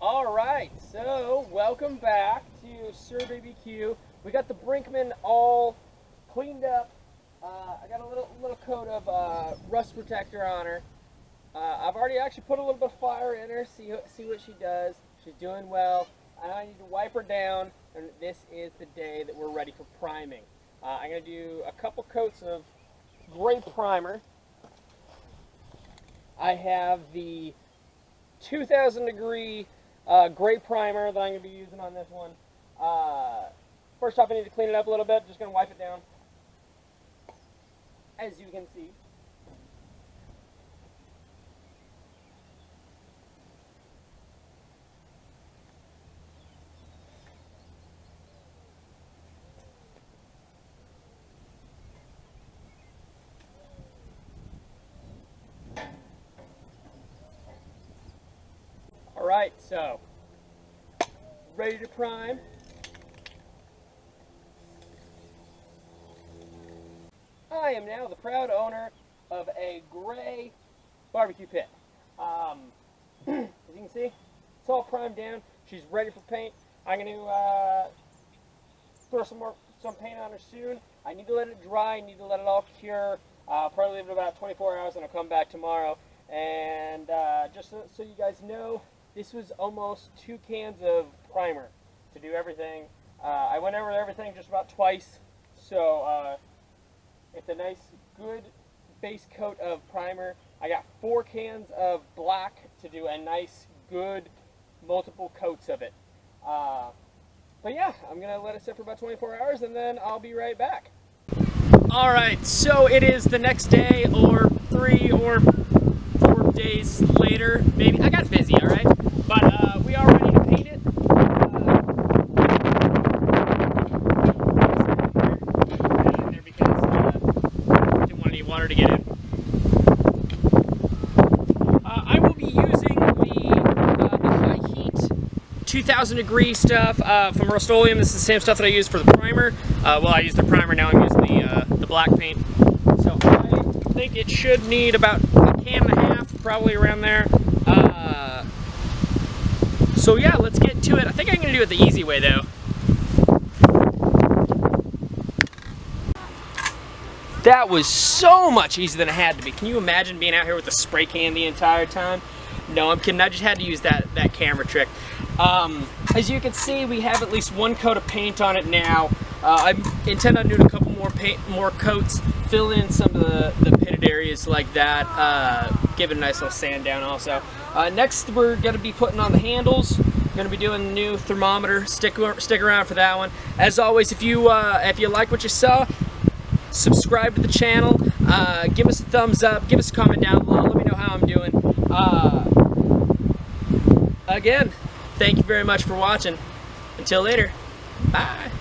Alright, so welcome back to SurbBQ. We got the Brinkmann all cleaned up. I got a little coat of rust protector on her. I've already actually put a little bit of fire in her, see what she does. She's doing well. I need to wipe her down, and this is the day that we're ready for priming. I'm going to do a couple coats of gray primer. I have the 2000 degree gray primer that I'm going to be using on this one. First off, I need to clean it up a little bit. Just going to wipe it down. As you can see. Alright, so ready to prime. I am now the proud owner of a gray barbecue pit. As you can see, it's all primed down. She's ready for paint. I'm going to throw some paint on her soon. I need to let it dry. I need to let it all cure. I'll probably leave it about 24 hours and I'll come back tomorrow. And just so you guys know, this was almost 2 cans of primer to do everything. I went over everything just about twice, so it's a nice, good base coat of primer. I got 4 cans of black to do a nice, good, multiple coats of it. But yeah, I'm going to let it sit for about 24 hours and then I'll be right back. Alright, so it is the next day, or 3 or 4 days later, maybe. I got busy, alright? But we are ready to paint it. Because didn't want any water to get in. I will be using the high heat 2000 degree stuff from Rust-Oleum. This is the same stuff that I used for the primer. Well, I used the primer, now I'm using the black paint. So I think it should need about a can and a half, probably around there. So yeah, let's get to it. I think I'm going to do it the easy way though. That was so much easier than it had to be. Can you imagine being out here with a spray can the entire time? No, I'm kidding. I just had to use that camera trick. As you can see, we have at least 1 coat of paint on it now. I intend on doing a couple more coats, fill in some of the pitted areas like that, give it a nice little sand down also. Next, we're going to be putting on the handles. We're going to be doing the new thermometer. Stick around for that one. As always, if you like what you saw, subscribe to the channel. Give us a thumbs up. Give us a comment down below. Let me know how I'm doing. Again, thank you very much for watching. Until later, bye.